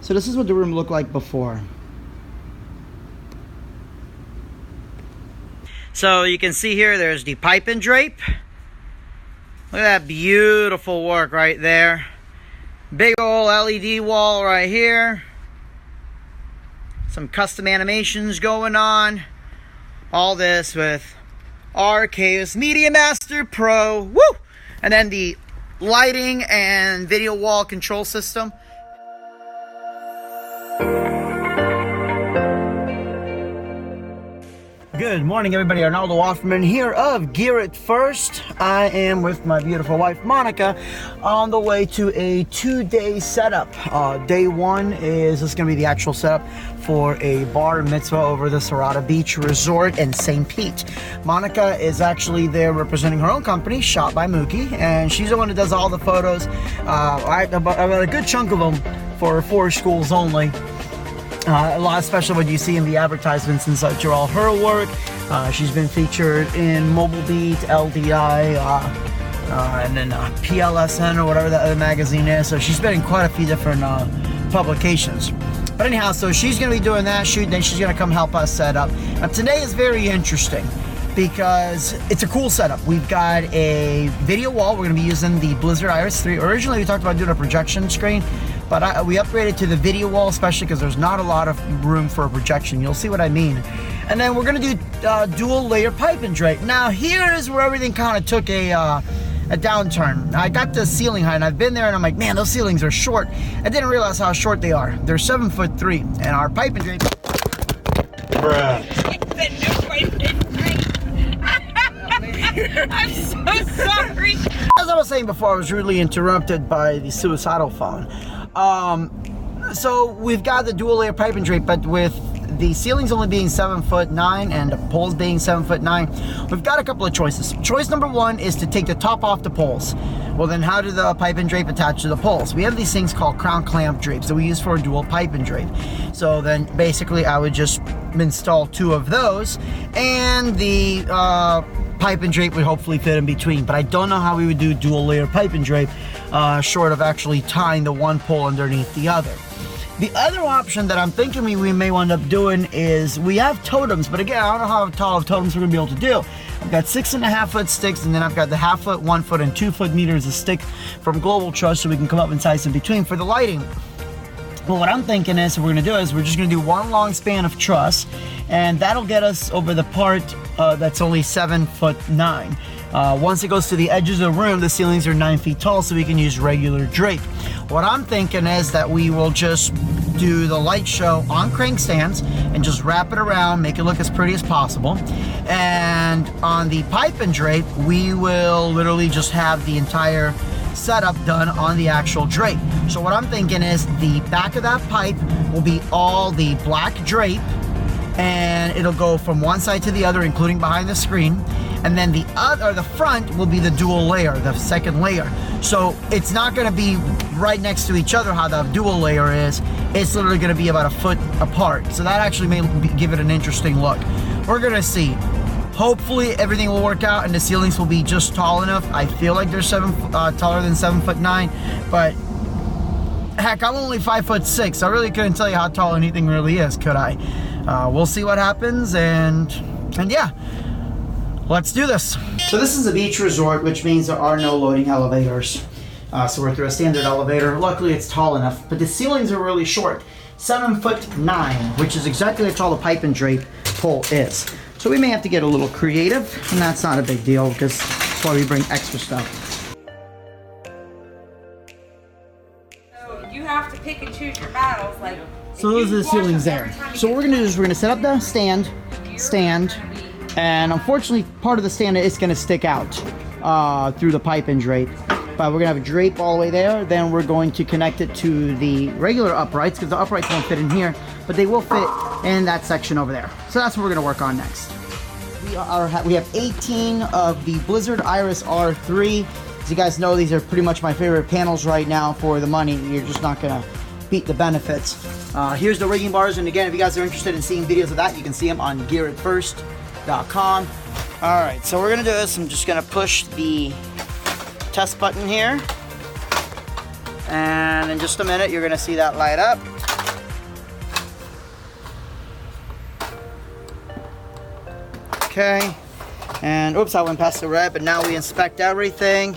So this is what the room looked like before. So you can see here, there's the pipe and drape. Look at that beautiful work right there. Big old LED wall right here. Some custom animations going on. All this with Arceus Media Master Pro. Woo! And then the lighting and video wall control system. Good morning, everybody. Arnaldo Offerman here of Gear It First. I am with my beautiful wife, Monica, on the way to a 2-day setup. Day one is this going to be the actual setup for a bar mitzvah over the Serrata Beach Resort in St. Pete. Monica is actually there representing her own company, Shot by Mookie, and she's the one who does all the photos. About a good chunk of them for 4 schools only. A lot, especially what you see in the advertisements and such, are all her work. She's been featured in Mobile Beat, LDI, and then PLSN or whatever that other magazine is. So she's been in quite a few different publications. But anyhow, so she's going to be doing that shoot, then she's going to come help us set up. Now today is very interesting because it's a cool setup. We've got a video wall. We're going to be using the Blizzard Iris 3. Originally we talked about doing a projection screen, but we upgraded to the video wall, especially because there's not a lot of room for a projection. You'll see what I mean. And then we're going to do dual layer pipe and drape. Now here is where everything kind of took a downturn. I got the ceiling height and I've been there and I'm like, man, those ceilings are short. I didn't realize how short they are. They're 7'3", and our pipe and drape. Bruh. I'm so sorry. As I was saying before, I was rudely interrupted by the suicidal phone. So we've got the dual layer pipe and drape, but with the ceilings only being 7'9" and the poles being 7'9", we've got a couple of choices. Choice number one is to take the top off the poles. Well, then how do the pipe and drape attach to the poles? We have these things called crown clamp drapes that we use for a dual pipe and drape. So then basically I would just install 2 of those, and the pipe and drape would hopefully fit in between. But I don't know how we would do dual layer pipe and drape short of actually tying the one pole underneath the other. The other option that I'm thinking we may wind up doing is we have totems, but again, I don't know how tall of totems we're gonna be able to do. I've got 6.5 foot sticks, and then I've got the 1/2 foot, 1 foot, and 2 foot meters of stick from Global Trust, so we can come up and size in between for the lighting. Well, what I'm thinking is what we're gonna do is we're just gonna do one long span of truss, and that'll get us over the part that's only 7'9". Once it goes to the edges of the room, the ceilings are 9 feet tall, so we can use regular drape. What I'm thinking is that we will just do the light show on crank stands and just wrap it around, make it look as pretty as possible. And on the pipe and drape, we will literally just have the entire setup done on the actual drape. So what I'm thinking is the back of that pipe will be all the black drape, and it'll go from one side to the other, including behind the screen. And then the front will be the dual layer, the second layer. So it's not gonna be right next to each other how the dual layer is. It's literally gonna be about 1 foot apart. So that actually may give it an interesting look. We're gonna see. Hopefully everything will work out and the ceilings will be just tall enough. I feel like they're taller than 7'9", but heck, I'm only 5'6". I really couldn't tell you how tall anything really is, could I? We'll see what happens, and yeah. Let's do this. So this is a beach resort, which means there are no loading elevators. So we're through a standard elevator. Luckily it's tall enough, but the ceilings are really short. 7'9", which is exactly how tall the pipe and drape pole is. So we may have to get a little creative, and that's not a big deal because that's why we bring extra stuff. So you have to pick and choose your battles. Like, so those are the ceilings there. So what we're gonna do is we're gonna set up the stand, and unfortunately part of the stand is going to stick out through the pipe and drape, but we're going to have a drape all the way there. Then we're going to connect it to the regular uprights, because the uprights won't fit in here, but they will fit in that section over there. So that's what we're going to work on next. We have 18 of the Blizzard Iris R3. As you guys know, these are pretty much my favorite panels right now for the money. You're just not going to beat the benefits. Here's the rigging bars, and again, if you guys are interested in seeing videos of that, you can see them on gearitfirst.com. Alright, so we're gonna do this. I'm just gonna push the test button here, and in just a minute you're gonna see that light up. Okay. And oops, I went past the red, but now we inspect everything.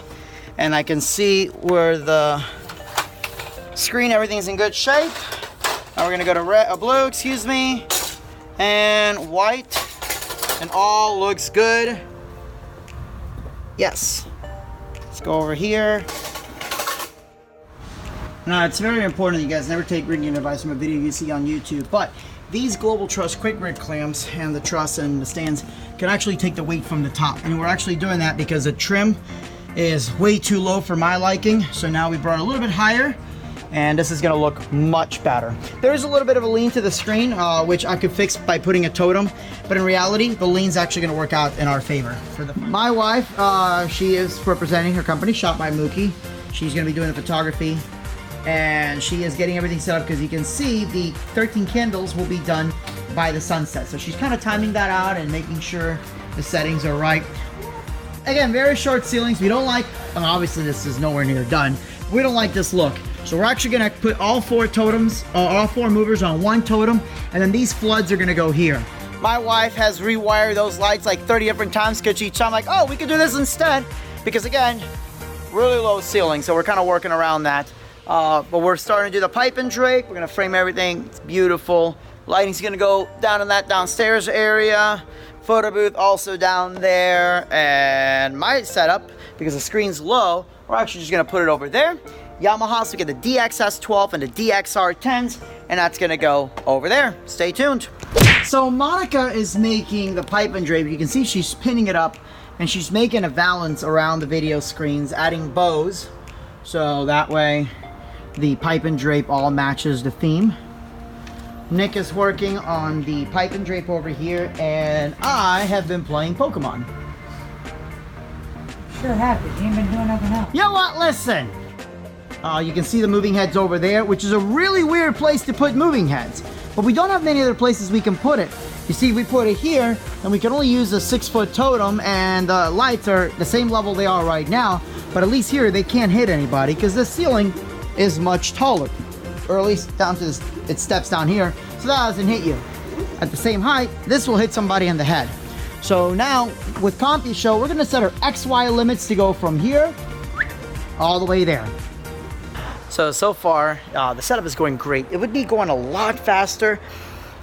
And I can see where the screen, everything's in good shape. Now we're gonna go to red, blue, excuse me, and white, and all looks good. Yes. Let's go over here. Now, it's very important that you guys never take rigging advice from a video you see on YouTube, but these Global Truss quick rig clamps and the truss and the stands can actually take the weight from the top. And we're actually doing that because the trim is way too low for my liking. So now we brought it a little bit higher, and this is gonna look much better. There is a little bit of a lean to the screen, which I could fix by putting a totem, but in reality, the lean's actually gonna work out in our favor. My wife, she is representing her company, Shot by Mookie. She's gonna be doing the photography, and she is getting everything set up because you can see the 13 candles will be done by the sunset. So she's kind of timing that out and making sure the settings are right. Again, very short ceilings. We don't like, well, obviously this is nowhere near done. We don't like this look. So we're actually gonna put all 4 totems, all 4 movers on one totem, and then these floods are gonna go here. My wife has rewired those lights like 30 different times because each time like, oh, we could do this instead. Because again, really low ceiling, so we're kind of working around that. But we're starting to do the pipe and drape. We're gonna frame everything. It's beautiful. Lighting's gonna go down in that downstairs area. Photo booth also down there. And my setup, because the screen's low, we're actually just gonna put it over there. Yamaha, so we get the DXS12 and the DXR10s, and that's gonna go over there. Stay tuned. So Monica is making the pipe and drape. You can see she's pinning it up, and she's making a valance around the video screens, adding bows, so that way the pipe and drape all matches the theme. Nick is working on the pipe and drape over here, and I have been playing Pokemon. Sure have, but you ain't been doing nothing else. You know what? Listen. You can see the moving heads over there, which is a really weird place to put moving heads. But we don't have many other places we can put it. You see, we put it here, and we can only use a 6-foot totem, and the lights are the same level they are right now. But at least here, they can't hit anybody, because the ceiling is much taller. Or at least down to this, it steps down here, so that doesn't hit you. At the same height, this will hit somebody in the head. So now, with CompuShow, we're gonna set our XY limits to go from here all the way there. So far, the setup is going great. It would be going a lot faster,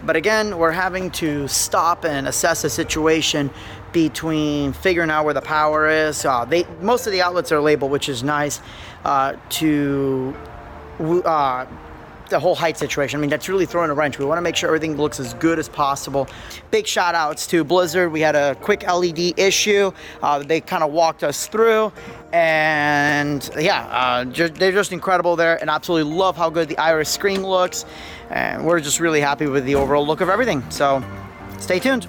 but again, we're having to stop and assess the situation between figuring out where the power is. Most of the outlets are labeled, which is nice, to the whole height situation. I mean, that's really throwing a wrench. We want to make sure everything looks as good as possible. Big shout outs to Blizzard. We had a quick LED issue. They kind of walked us through, and yeah, they're just incredible there, and absolutely love how good the Iris screen looks, and we're just really happy with the overall look of everything. So stay tuned.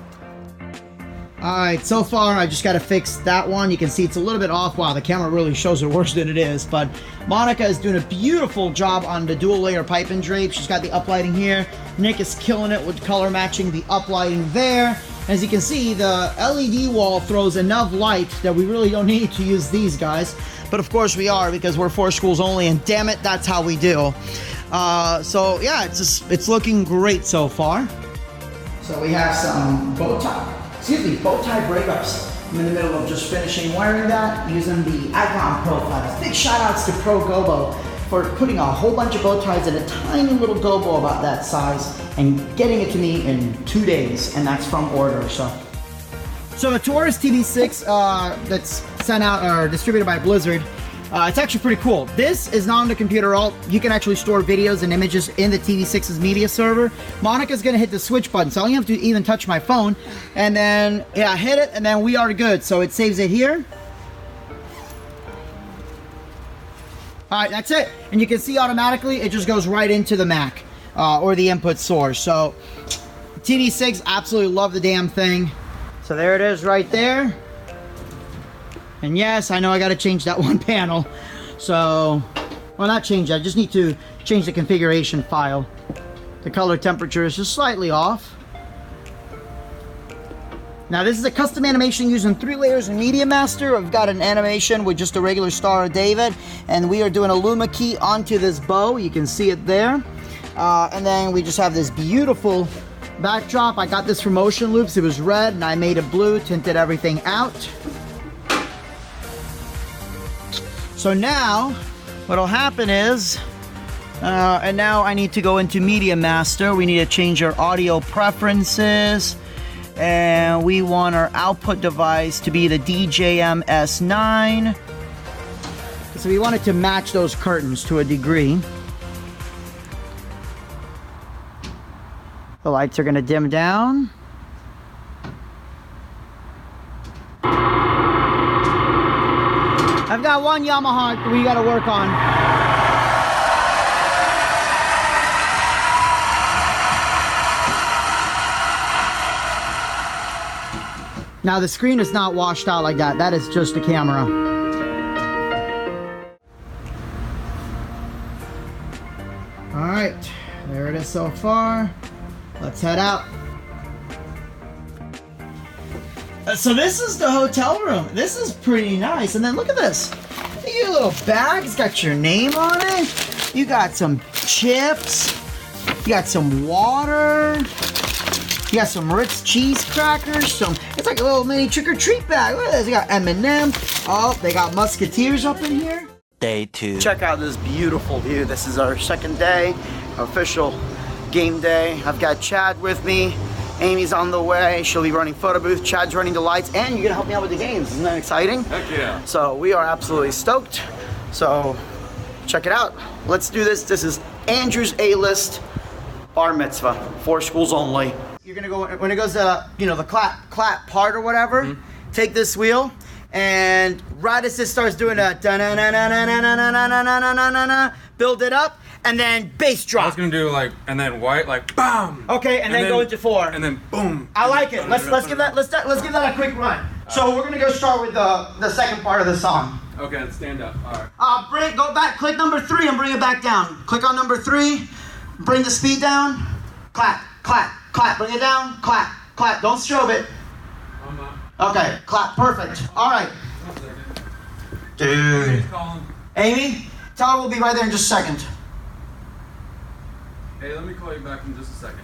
Alright, so far I just got to fix that one. You can see it's a little bit off. Wow, the camera really shows it worse than it is. But Monica is doing a beautiful job on the dual layer pipe and drape. She's got the uplighting here. Nick is killing it with color matching the uplighting there. As you can see, the LED wall throws enough light that we really don't need to use these guys. But of course we are, because we're for schools only, and damn it, that's how we do. So yeah, it's looking great so far. So we have some bow tie breakups. I'm in the middle of just finishing wiring that using the Icon profiles. Big shout outs to Pro Gobo for putting a whole bunch of bow ties in a tiny little gobo about that size and getting it to me in 2 days, and that's from order. So the Taurus TV6 that's sent out or distributed by Blizzard, it's actually pretty cool. This is not on the computer alt. You can actually store videos and images in the TV6's media server. Monica's gonna hit the switch button, so I don't have to even touch my phone. And then, yeah, hit it, and then we are good. So it saves it here. All right, that's it. And you can see automatically, it just goes right into the Mac or the input source. So TV6, absolutely love the damn thing. So there it is right there. And yes, I know I got to change that one panel. So, well, not change that. I just need to change the configuration file. The color temperature is just slightly off. Now, this is a custom animation using 3 layers in Media Master. I've got an animation with just a regular Star of David, and we are doing a Luma key onto this bow. You can see it there. And then we just have this beautiful Backdrop, I got this from Motion Loops. It was red and I made it blue, tinted everything out. So now, what'll happen is, and now I need to go into Media Master. We need to change our audio preferences. And we want our output device to be the DJM S9. So we want it to match those curtains to a degree. The lights are gonna dim down. I've got one Yamaha we gotta work on. Now the screen is not washed out like that. That is just the camera. All right, there it is so far. Let's head out. So this is the hotel room. This is pretty nice. And then look at this. You got a little bag. It's got your name on it. You got some chips. You got some water. You got some Ritz cheese crackers. It's like a little mini trick-or-treat bag. Look at this. You got M&M. Oh, they got Musketeers up in here. Day 2. Check out this beautiful view. This is our second day, official game day. I've got Chad with me. Amy's on the way. She'll be running photo booth. Chad's running the lights, and you're gonna help me out with the games. Isn't that exciting? Heck yeah. So we are absolutely stoked. So check it out. Let's do this. This is Andrew's A-list bar mitzvah for schools only. You're gonna go when it goes to the clap part or whatever. Take this wheel, and right as it starts doing a build it up. And then bass drop. I was gonna do and then white, BAM! Okay, and then go into 4. And then boom. I like it. Let's give that a quick run. So we're gonna go start with the second part of the song. Okay, let's stand up. All right. Go back, click number 3 and bring it back down. Click on number 3, bring the speed down, clap, clap, clap, bring it down, clap, clap, don't strobe it. Okay, clap, perfect. All right. 1 second. Dude. Who's calling? Amy, tell her we'll be right there in just a second. Hey, let me call you back in just a second.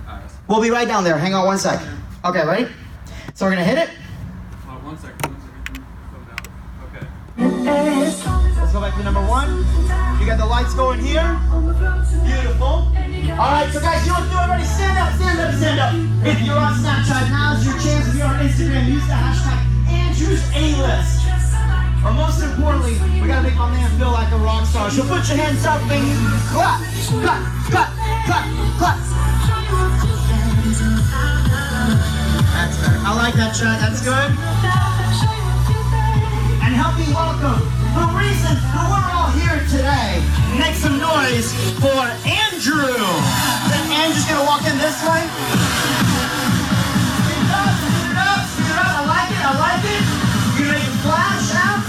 Alright. We'll be right down there. Hang on 1 sec. Okay, ready? So we're gonna hit it. 1 second. Slow down. Okay. Let's go back to number 1. You got the lights going here. Beautiful. All right, so guys, you look good already. Stand up, stand up, stand up. If you're on Snapchat, now's your chance. If you're on Instagram, use the hashtag Andrew's A-List. Or most importantly, we gotta make my man feel like a rock star. So put your hands up and clap, clap, clap, clap, clap. That's better. I like that, Chad. That's good. And help me welcome the reason that we're all here today. Make some noise for Andrew. Then Andrew's gonna walk in this way. Speed it up, speed it up, speed it up. I like it, I like it. You make it flash out.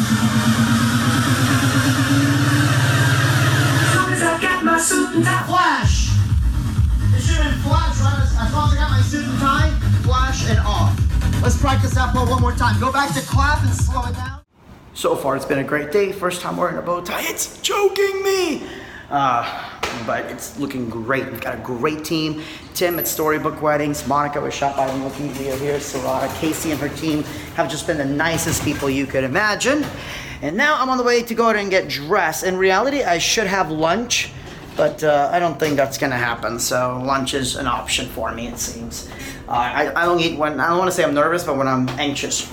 Flash! It should have been flash, right? As long as I got my suit and tie, flash and off. Let's practice that part one more time. Go back to clap and slow it down. So far, it's been a great day. First time wearing a bow tie. It's choking me! But it's looking great. We've got a great team. Tim at Storybook Weddings. Monica was shot by Wikimedia here. Sarada, Casey and her team have just been the nicest people you could imagine. And now I'm on the way to go out and get dressed. In reality, I should have lunch, but I don't think that's gonna happen. So lunch is an option for me, it seems. I don't eat when, I don't wanna say I'm nervous, but when I'm anxious.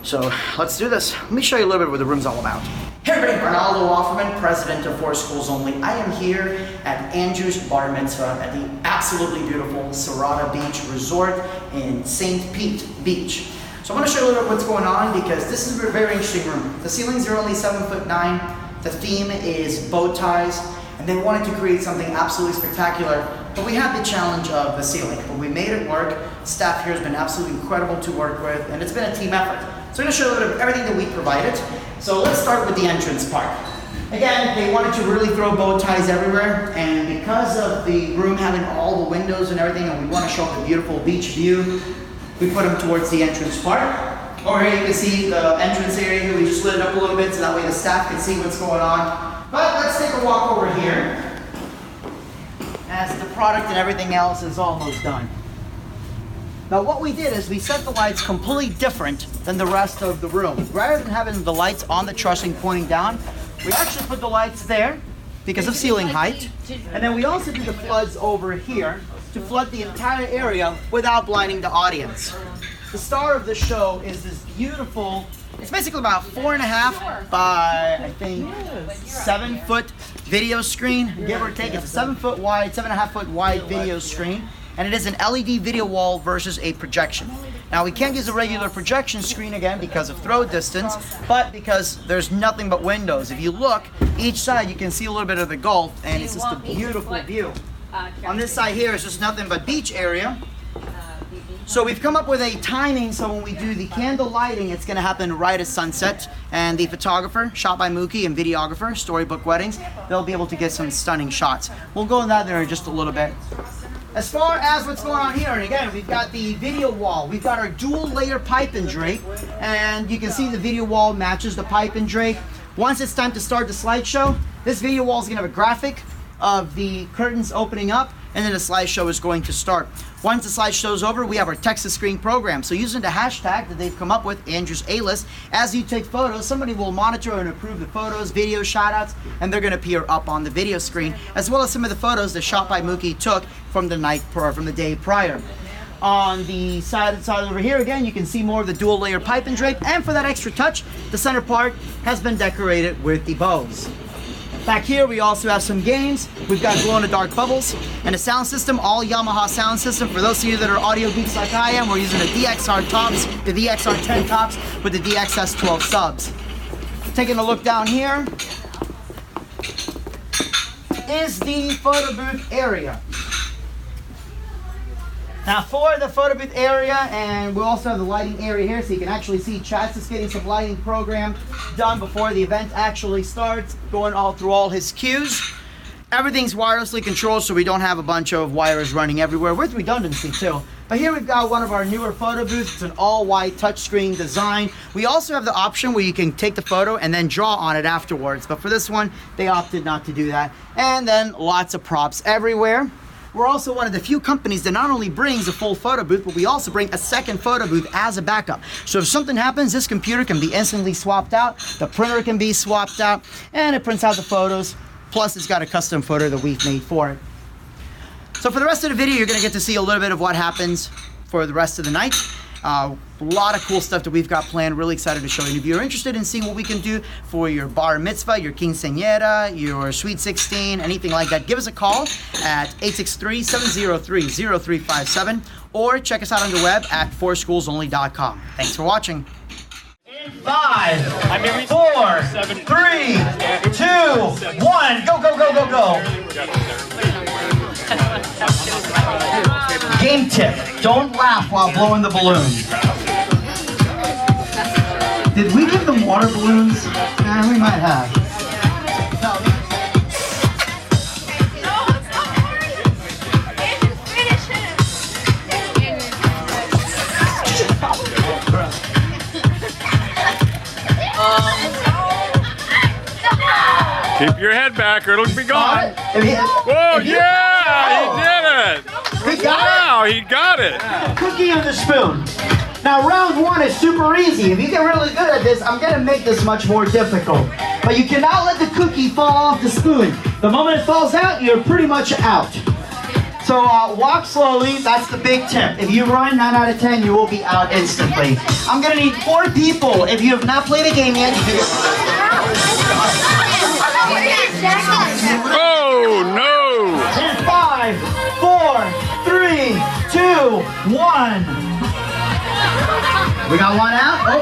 So let's do this. Let me show you a little bit what the room's all about. Hey everybody, Ronaldo Offerman, president of 4 Schools Only. I am here at Andrew's Bar Mitzvah at the absolutely beautiful Sarada Beach Resort in St. Pete Beach. So I'm going to show you a little bit what's going on because this is a very interesting room. The ceilings are only 7'9". The theme is bow ties, and they wanted to create something absolutely spectacular. But we had the challenge of the ceiling, but we made it work. Staff here has been absolutely incredible to work with, and it's been a team effort. So I'm going to show you a little bit of everything that we provided. So let's start with the entrance part. Again, they wanted to really throw bow ties everywhere, and because of the room having all the windows and everything, and we want to show the beautiful beach view, we put them towards the entrance part. Over here you can see the entrance area here. We just lit it up a little bit so that way the staff can see what's going on. But let's take a walk over here. as the product and everything else is almost done. Now what we did is we set the lights completely different than the rest of the room. Rather than having the lights on the trussing pointing down, we actually put the lights there because of ceiling height. And then we also do the floods over here to flood the entire area without blinding the audience. The star of the show is this beautiful, it's basically about 4.5 by, I think, 7 foot video screen, give or take. It's a 7 foot wide, 7.5 foot wide video screen. And it is an LED video wall versus a projection. Now we can't use a regular projection screen again because of throw distance, but because there's nothing but windows. If you look, each side you can see a little bit of the Gulf, and it's just a beautiful view. On this side here is just nothing but beach area. So we've come up with a timing, so when we do the candle lighting, it's gonna happen right at sunset. And the photographer, shot by Mookie, and videographer, Storybook Weddings, they'll be able to get some stunning shots. We'll go in that there in just a little bit. As far as what's going on here, and again, we've got the video wall. We've got our dual layer pipe and drape, and you can see the video wall matches the pipe and drape. Once it's time to start the slideshow, this video wall is gonna have a graphic of the curtains opening up, and then the slideshow is going to start. Once the slideshow is over, we have our text to screen program. So using the hashtag that they've come up with, Andrew's A-List, as you take photos, somebody will monitor and approve the photos, video shout-outs, and they're gonna appear up on the video screen, as well as some of the photos that Shot by Mookie took from the day prior. On the side over here, again, you can see more of the dual layer pipe and drape, and for that extra touch, the center part has been decorated with the bows. Back here, we also have some games. We've got glow-in-the-dark bubbles and a sound system, all Yamaha sound system. For those of you that are audio geeks like I am, we're using the DXR tops, the DXR 10 tops with the DXS 12 subs. Taking a look down here is the photo booth area. Now for the photo booth area, and we also have the lighting area here, so you can actually see Chad's is getting some lighting program done before the event actually starts, going all through all his cues. Everything's wirelessly controlled, so we don't have a bunch of wires running everywhere, with redundancy too. But here we've got one of our newer photo booths. It's an all-white touchscreen design. We also have the option where you can take the photo and then draw on it afterwards, but for this one, they opted not to do that. And then lots of props everywhere. We're also one of the few companies that not only brings a full photo booth, but we also bring a second photo booth as a backup. So if something happens, this computer can be instantly swapped out, the printer can be swapped out, and it prints out the photos. Plus, it's got a custom photo that we've made for it. So for the rest of the video, you're gonna get to see a little bit of what happens for the rest of the night. A lot of cool stuff that we've got planned. Really excited to show you. And if you're interested in seeing what we can do for your bar mitzvah, your quinceañera, your sweet 16, anything like that, give us a call at 863-703-0357 or check us out on the web at fourschoolsonly.com. Thanks for watching. In 5, 4, 3, 2, 1, go, go, go, go, go. Game tip, don't laugh while blowing the balloons. Did we give them water balloons? We might have. No. Keep your head back or it'll be gone. Whoa, yeah, he did it. He got it? He got it. Cookie on the spoon. Now round 1 is super easy. If you get really good at this, I'm gonna make this much more difficult. But you cannot let the cookie fall off the spoon. The moment it falls out, you're pretty much out. So walk slowly, that's the big tip. If you run 9 out of 10, you will be out instantly. I'm gonna need 4 people. If you have not played a game yet, Oh, no! in 5, 4, 3, 2, 1. We got one out. Oh,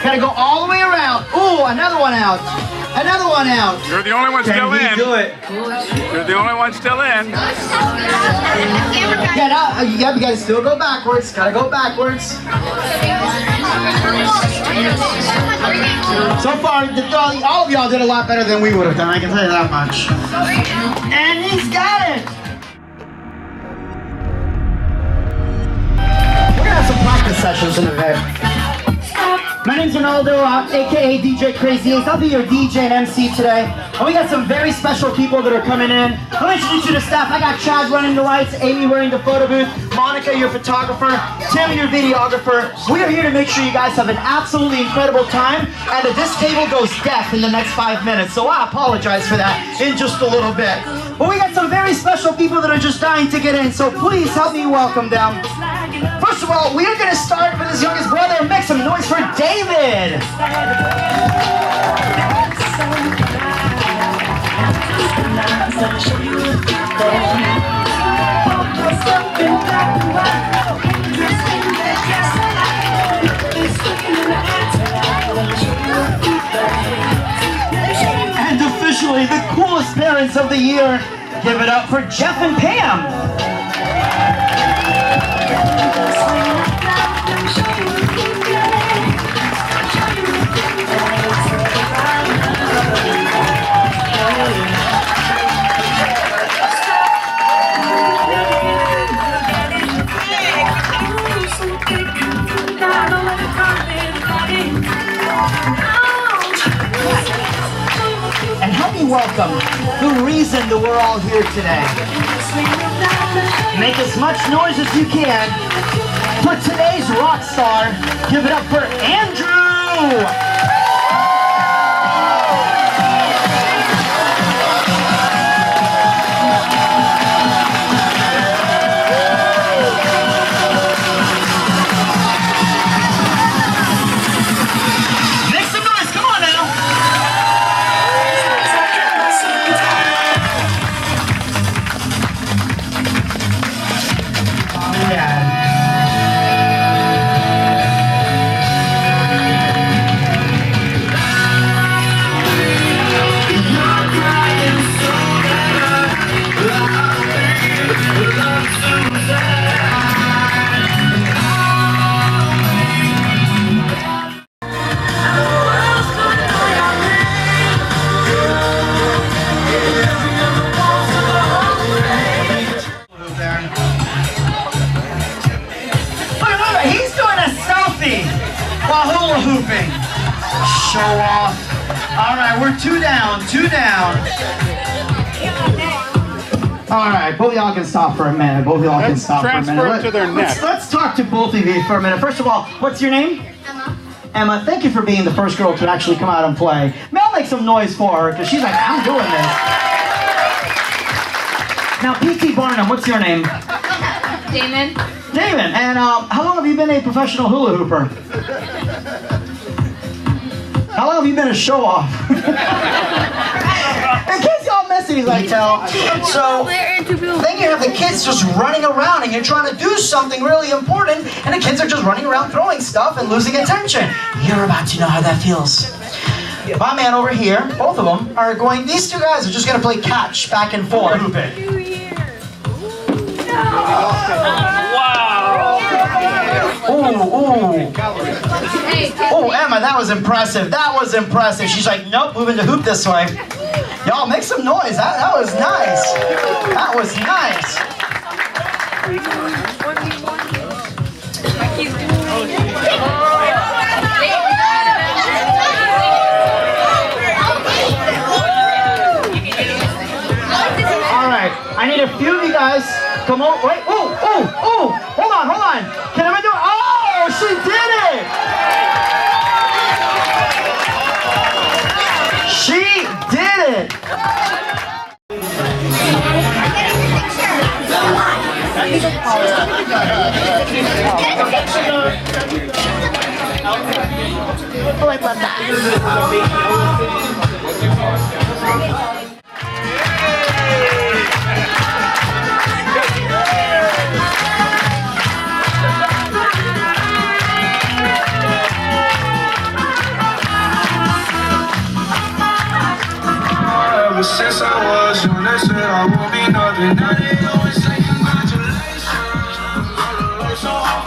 gotta go all the way around. Ooh, another one out. Another one out. You're the only one still in. Can you do it? You're the only one still in. Yeah, now, you gotta still go backwards. Gotta go backwards. So far, all of y'all did a lot better than we would have done. I can tell you that much. And he's got it. We're gonna have some practice sessions in a bit. My name's Ronaldo, aka DJ Crazy Ace. I'll be your DJ and MC today. And we got some very special people that are coming in. Let me introduce you to staff. I got Chad running the lights, Amy wearing the photo booth, Monica, your photographer, Tim, your videographer. We are here to make sure you guys have an absolutely incredible time and that this table goes deaf in the next 5 minutes. So I apologize for that in just a little bit. But we got some very special people that are just dying to get in, so please help me welcome them. First of all, we are going to start with his youngest brother. Make some noise for David. And officially the coolest parents of the year. Give it up for Jeff and Pam. And help me welcome the reason that we're all here today. Make as much noise as you can for today's rock star. Give it up for Andrew! Hooping. Show off. All right, we're two down. All right, both of y'all can stop for a minute. Transfer to their neck. Let's talk to both of you for a minute. First of all, what's your name? Emma. Emma, thank you for being the first girl to actually come out and play. Mel, make some noise for her, because she's like, I'm doing this. Now, P.T. Barnum, what's your name? Damon. Damon, and how long have you been a professional hula hooper? How long have you been a show-off? In case y'all missed it, he's like, tell. So, then you have the kids just running around and you're trying to do something really important and the kids are just running around throwing stuff and losing attention. You're about to know how that feels. My man over here, both of them, are going, these two guys are just going to play catch back and forth. Oh, Emma, that was impressive. She's like, nope, moving the hoop this way. Y'all, make some noise. That was nice. All right, I need a few of you guys. Come on, wait, hold on. Can I do it? Oh, she did it! She did it! Oh, I love that. Since I was young, they said I won't be nothing. Now they always say congratulations. So I'm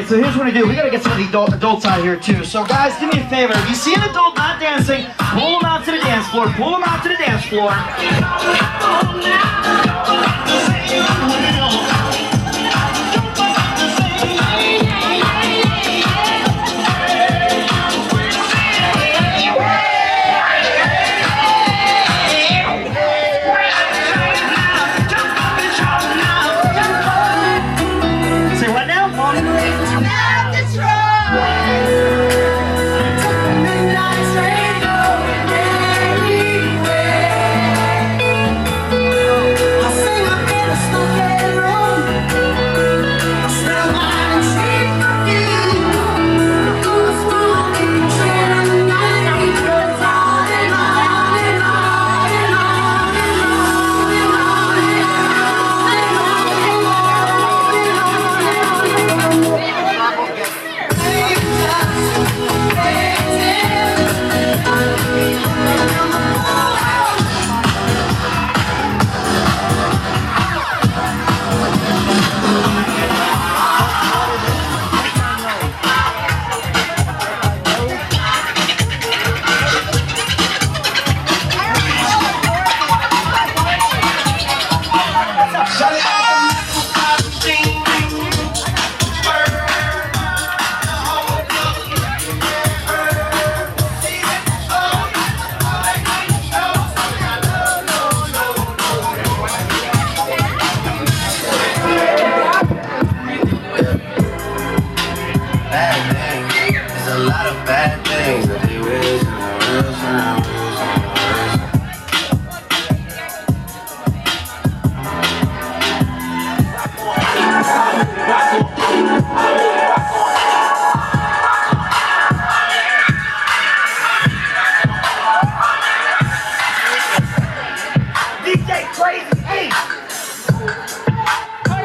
right, so here's what we do. We gotta get some of the adults out here too. So guys, do me a favor. If you see an adult not dancing, pull them out to the dance floor. Pull them out to the dance floor.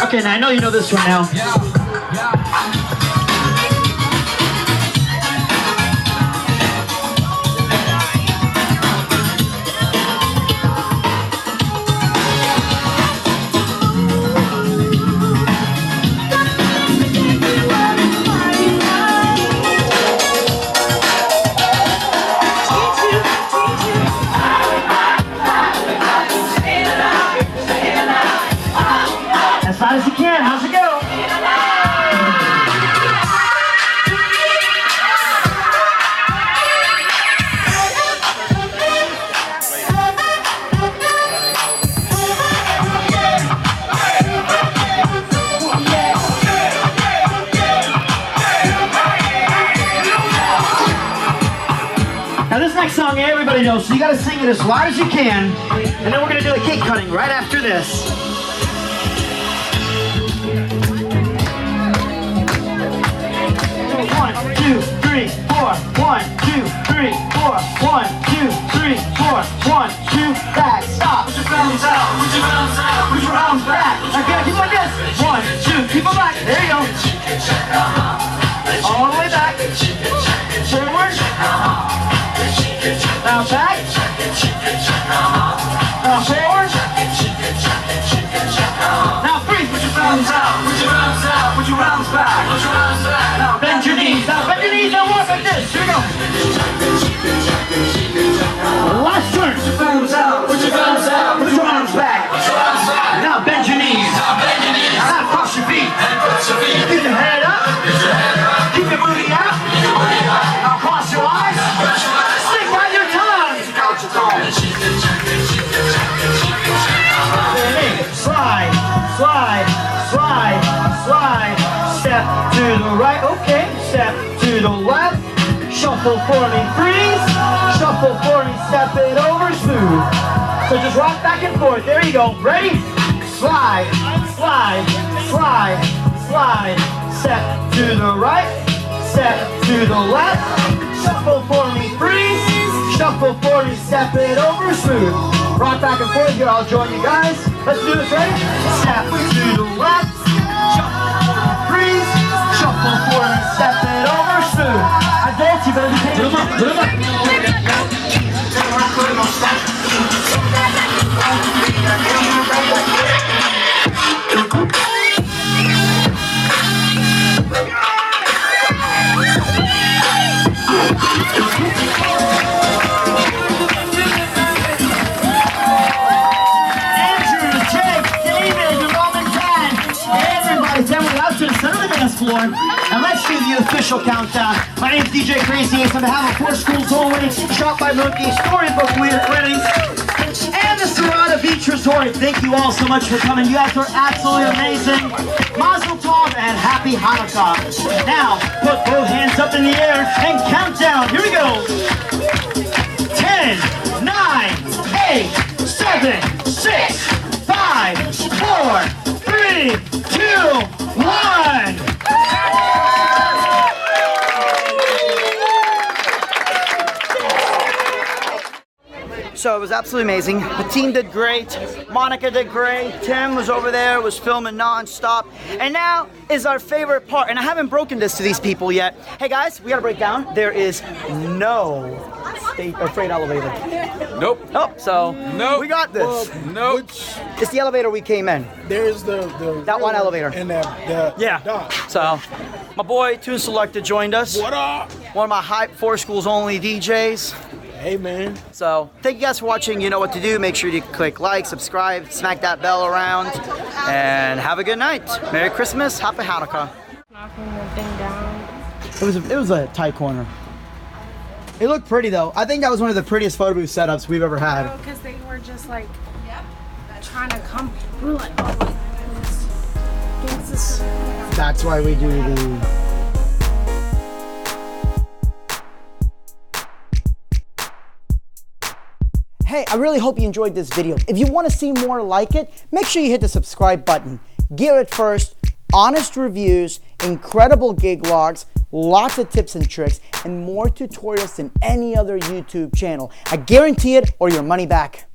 Okay, now I know you know this one now. As loud as you can. How's it go? Now this next song everybody knows, so you gotta sing it as loud as you can, and then we're gonna do a cake cutting right after this. 1, 2, 3, 4. 1, 2, 3, 4. 1, 2, 3, 4. 1, 2, back, stop. Put your thumbs out, put your thumbs out, put your arms back. Now gotta keep like this. 1, 2, keep them back. There you go. All the way back. Forward. Now back. Now forward. Now freeze. Put your thumbs out, put your thumbs out, put your arms back. Put your arms back. Now bend your knees. Now bend your knees and walk like this. Here we go. Last turn. Put your thumbs out, put your thumbs out, put your arms back. Now bend your knees. Now cross your feet. Keep your head up. Keep your booty out. Now cross your eyes. Stick out your tongue. Slide, slide, slide, slide. Step to the right. Okay. Step to the left. Shuffle for me, freeze. Shuffle for me, step it over, smooth. So just rock back and forth. There you go. Ready? Slide, slide, slide, slide. Step to the right. Step to the left. Shuffle for me, freeze. Shuffle for me, step it over, smooth. Rock back and forth here. I'll join you guys. Let's do this. Ready? Step to the left. Shuffle for me, freeze. Shuffle for me, step it over, smooth. Adults, you better be paying attention. Put 'em up. floor. And let's do the official countdown. My name's DJ Crazy Ace. On behalf of 4 Schools Only, Shop by Mookie, Storybook Weddings, and the Serrata Beach Resort. Thank you all so much for coming. You guys are absolutely amazing. Mazel Tov and Happy Hanukkah. Now, put both hands up in the air and count down. Here we go. 10, 9, 8, 7, 6, 5, 4, 3, 2, 1. So it was absolutely amazing. The team did great. Monica did great. Tim was over there, was filming non-stop. And now is our favorite part. And I haven't broken this to these people yet. Hey guys, we gotta break down. There is no state or freight elevator. Nope. Oh, so Nope. we got this. Nope. It's the elevator we came in. There's That one elevator. and the Yeah. dock. So my boy Tune Selected joined us. What up? One of my hype 4 Schools Only DJs. Hey man. So thank you guys for watching. You know what to do. Make sure you click like, subscribe, smack that bell around, and have a good night. Merry Christmas, Happy Hanukkah. Knocking the thing down. It was a tight corner. It looked pretty though. I think that was one of the prettiest photo booth setups we've ever had. Because they were just like trying to come. We were like, oh, this. That's why we do the. Hey, I really hope you enjoyed this video. If you want to see more like it, make sure you hit the subscribe button. Gear It First, honest reviews, incredible gig logs, lots of tips and tricks, and more tutorials than any other YouTube channel. I guarantee it or your money back.